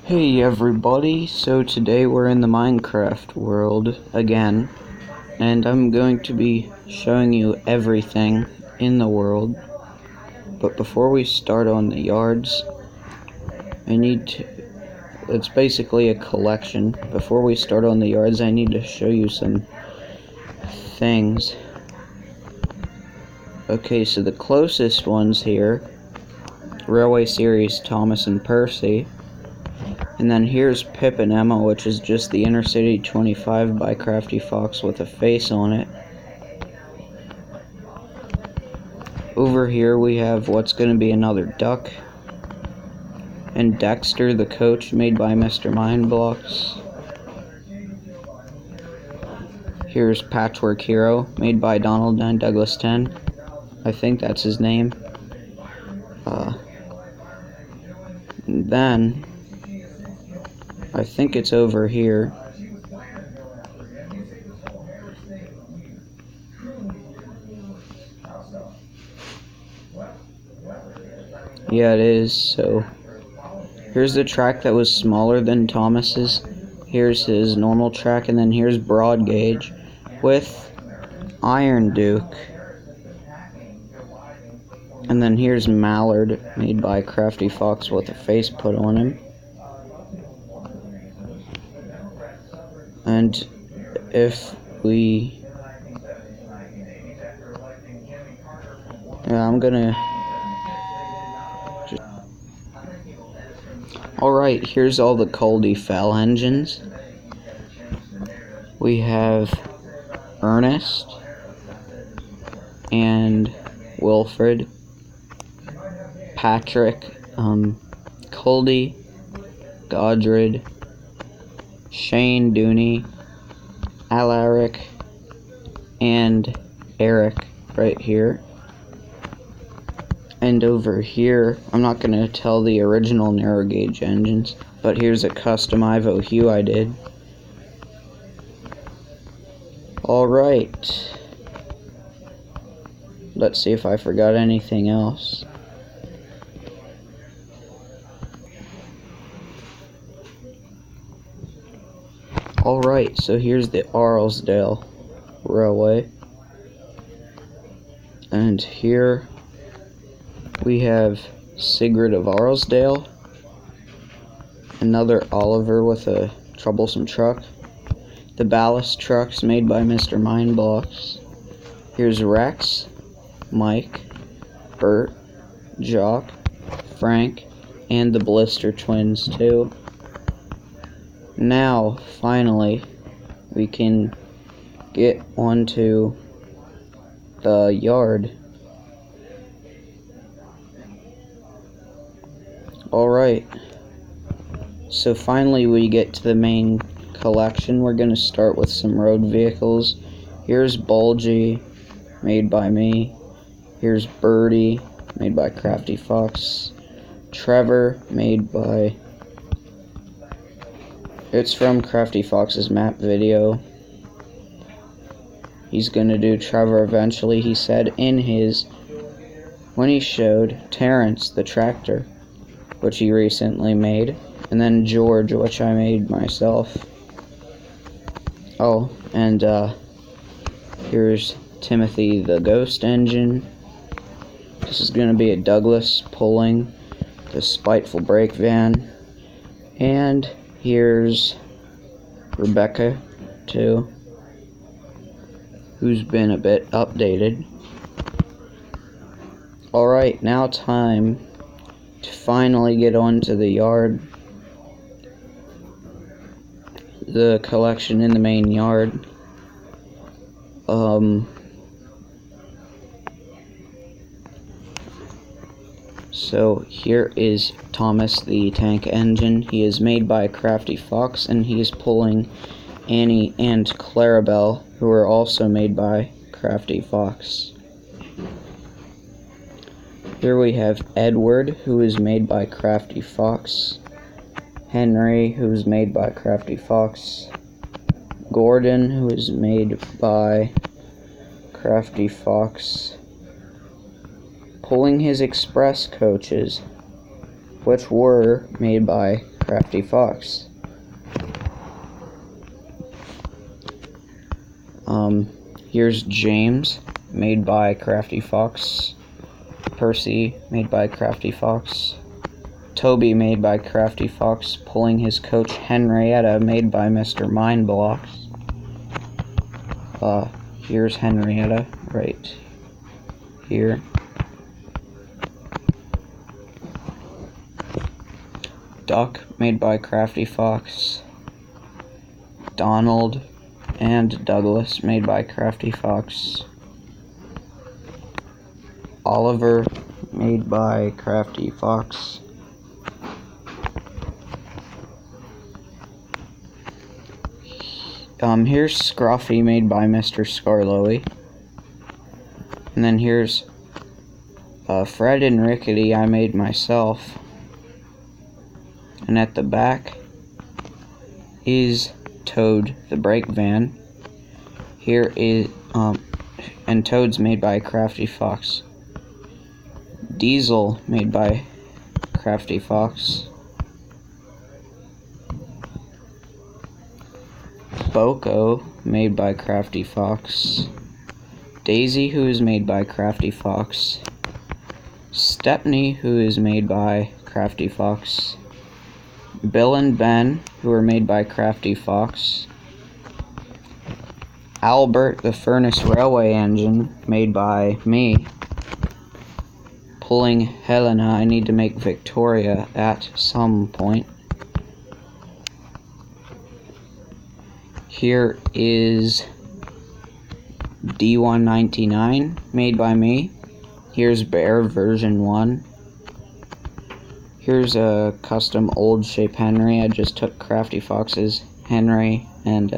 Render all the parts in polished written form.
Hey everybody, so today we're in the Minecraft world again, and I'm going to be showing you everything in the world. But before we start on the yards, it's basically a collection. Before we start on the yards, I need to show you some things. Okay, so the closest ones here, Railway Series Thomas and Percy. And then here's Pip and Emma, which is just the Intercity 25 by Crafty Fox with a face on it. Over here we have what's going to be another duck. And Dexter the coach, made by Mr. Mindblocks. Here's Patchwork Hero, made by Donald and Douglas 10. I think that's his name. And then I think it's over here. Yeah, it is. So here's the track that was smaller than Thomas's. Here's his normal track, and then here's Broad Gauge with Iron Duke. And then here's Mallard, made by Crafty Fox with a face put on him. And if we... I'm gonna... Alright, here's all the Caldy Fell engines. We have Ernest and Wilfred, Patrick, Caldy, Godred, Shane Dooney, Alaric, and Eric right here. And over here, I'm not going to tell the original narrow gauge engines, but here's a custom Ivo Hue I did. Alright. Let's see if I forgot anything else. Alright, so here's the Arlesdale Railway. And here we have Sigrid of Arlesdale, another Oliver with a troublesome truck, the ballast trucks made by Mr. Mindblocks. Here's Rex, Mike, Bert, Jock, Frank, and the Blister twins too. Now, finally, we can get onto the yard. Alright, so finally we get to the main collection. We're going to start with some road vehicles. Here's Bulgy, made by me. Here's Birdie, made by Crafty Fox. Trevor, made by... It's from Crafty Fox's map video. He's going to do Trevor eventually, he said in his... when he showed Terrence the tractor, which he recently made, and then George, which I made myself. Oh, and here's Timothy the ghost engine. This is going to be a Douglas pulling the spiteful brake van. And here's Rebecca too, who's been a bit updated. Alright, now time to finally get onto the yard. The collection in the main yard. So here is Thomas the tank engine. He is made by Crafty Fox, and he is pulling Annie and Clarabelle, who are also made by Crafty Fox. Here we have Edward, who is made by Crafty Fox. Henry, who is made by Crafty Fox. Gordon, who is made by Crafty Fox. Pulling his express coaches, which were made by Crafty Fox. Here's James, made by Crafty Fox. Percy, made by Crafty Fox. Toby, made by Crafty Fox, pulling his coach Henrietta, made by Mr. Mindblocks. Here's Henrietta, right here. Duck, made by Crafty Fox. Donald and Douglas, made by Crafty Fox. Oliver, made by Crafty Fox. Here's Scruffy, made by Mr. Scarlowy. And then here's Fred and Rickety, I made myself. And at the back is Toad the brake van. Here is and Toad's made by Crafty Fox. Diesel, made by Crafty Fox. Boko, made by Crafty Fox. Daisy, who is made by Crafty Fox. Stepney, who is made by Crafty Fox. Bill and Ben, who are made by Crafty Fox. Albert, the furnace railway engine, made by me. Pulling Helena, I need to make Victoria at some point. Here is D199, made by me. Here's Bear version 1. Here's a custom old shape Henry. I just took Crafty Fox's Henry and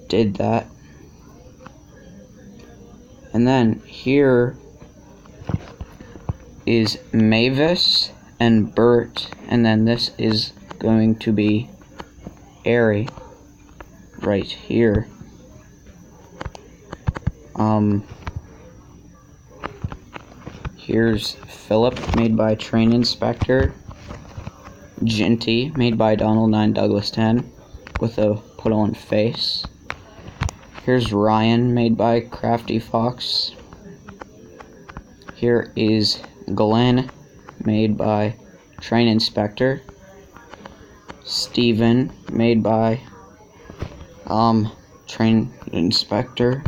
did that. And then here is Mavis and Bert, and then this is going to be Airy right here. Here's Philip, made by Train Inspector. Ginty, made by Donald 9 Douglas 10 with a put on face. Here's Ryan, made by Crafty Fox. Here is Glenn, made by Train Inspector. Steven, made by Train Inspector.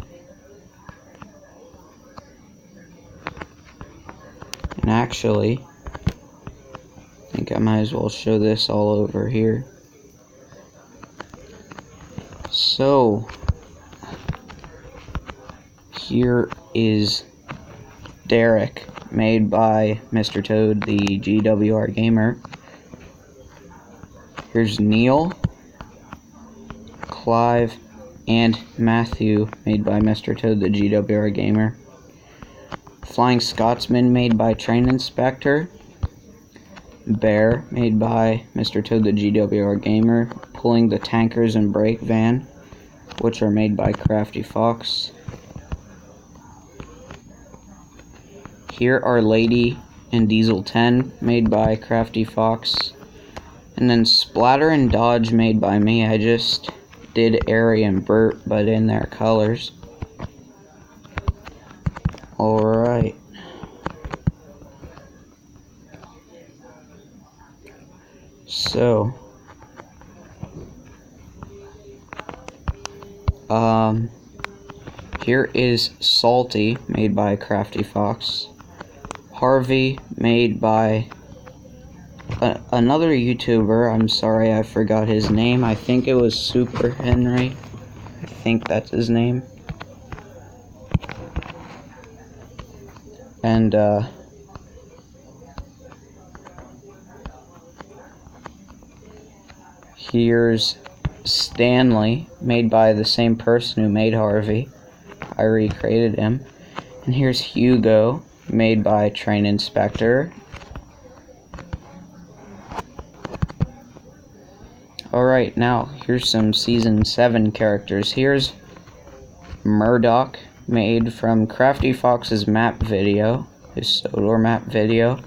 And actually, I think I might as well show this all over here. So, here is Derek, made by Mr. Toad, the GWR Gamer. Here's Neil, Clive, and Matthew, made by Mr. Toad, the GWR Gamer. Flying Scotsman, made by Train Inspector. Bear, made by Mr. Toad, the GWR Gamer. Pulling the tankers and brake van, which are made by Crafty Fox. Here are Lady and Diesel 10, made by Crafty Fox. And then Splatter and Dodge, made by me. I just did Airy and Bert, but in their colors. Alright. So, here is Salty, made by Crafty Fox. Harvey, made by another YouTuber. I'm sorry, I forgot his name. I think it was Super Henry. I think that's his name. And, here's Stanley, made by the same person who made Harvey. I recreated him. And here's Hugo, made by Train Inspector. Alright, now here's some Season 7 characters. Here's Murdoch, made from Crafty Fox's map video, his Sodor map video.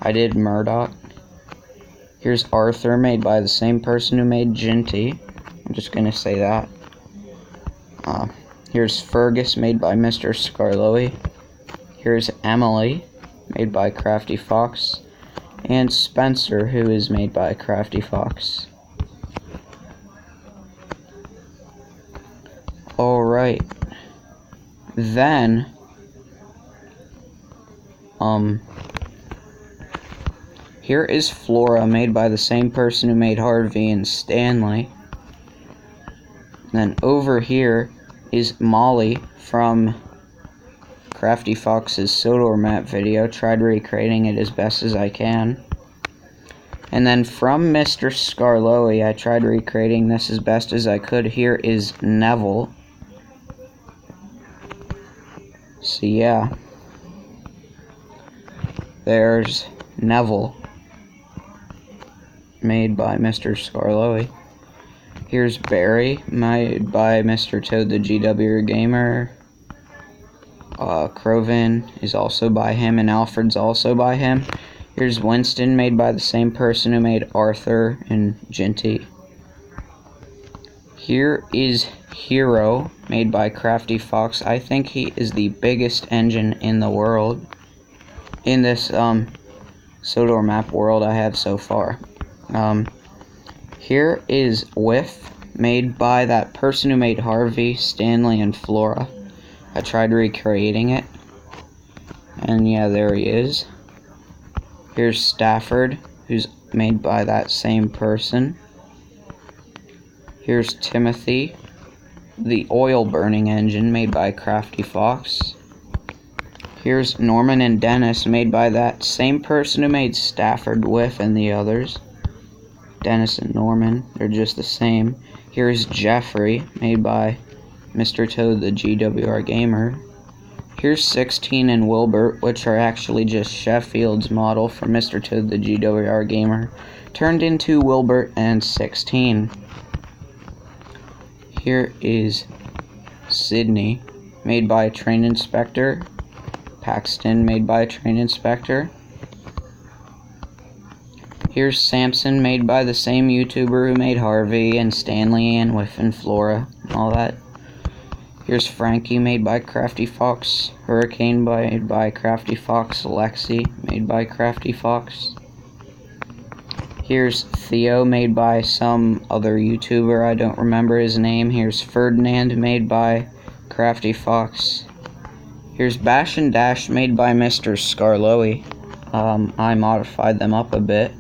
I did Murdoch. Here's Arthur, made by the same person who made Ginty. I'm just gonna say that. Here's Fergus, made by Mr. Scarloey. Here's Emily, made by Crafty Fox. And Spencer, who is made by Crafty Fox. Alright. Then, here is Flora, made by the same person who made Harvey and Stanley. And then over here is Molly from Crafty Fox's Sodor map video. Tried recreating it as best as I can. And then from Mr. Scarloey, I tried recreating this as best as I could. Here is Neville. So yeah. There's Neville, made by Mr. Scarloey. Here's Barry, made by Mr. Toad the GW Gamer. Croven is also by him, and Alfred's also by him. Here's Winston, made by the same person who made Arthur and Ginty. Here is Hero, made by Crafty Fox. I think he is the biggest engine in the world. In this Sodor map world I have so far. Here is Whiff, made by that person who made Harvey, Stanley, and Flora. I tried recreating it. And yeah, there he is. Here's Stafford, who's made by that same person. Here's Timothy, the oil burning engine, made by Crafty Fox. Here's Norman and Dennis, made by that same person who made Stafford, Whiff, and the others. Dennis and Norman, they're just the same. Here's Jeffrey, made by Mr. Toad the GWR Gamer. Here's 16 and Wilbert, which are actually just Sheffield's model for Mr. Toad the GWR Gamer, turned into Wilbert and 16. Here is Sydney, made by Train Inspector. Paxton, made by Train Inspector. Here's Samson, made by the same YouTuber who made Harvey and Stanley and Whiff and Flora and all that. Here's Frankie, made by Crafty Fox. Hurricane, made by Crafty Fox. Lexi, made by Crafty Fox. Here's Theo, made by some other YouTuber, I don't remember his name. Here's Ferdinand, made by Crafty Fox. Here's Bash and Dash, made by Mr. Scarloey. I modified them up a bit.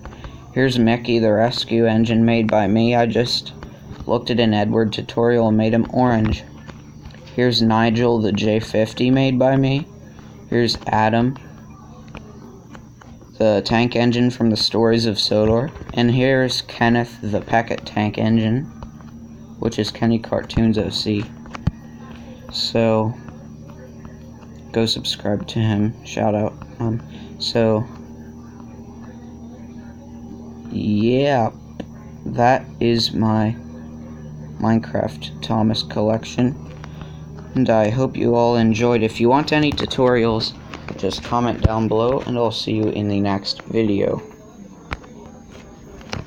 Here's Mickey, the rescue engine, made by me. I just looked at an Edward tutorial and made him orange. Here's Nigel, the J50, made by me. Here's Adam, the tank engine from the Stories of Sodor. And here's Kenneth, the Peckett tank engine, which is Kenny Cartoons OC. So, go subscribe to him. Shout out. Yeah, that is my Minecraft Thomas collection. And I hope you all enjoyed. If you want any tutorials, just comment down below, and I'll see you in the next video.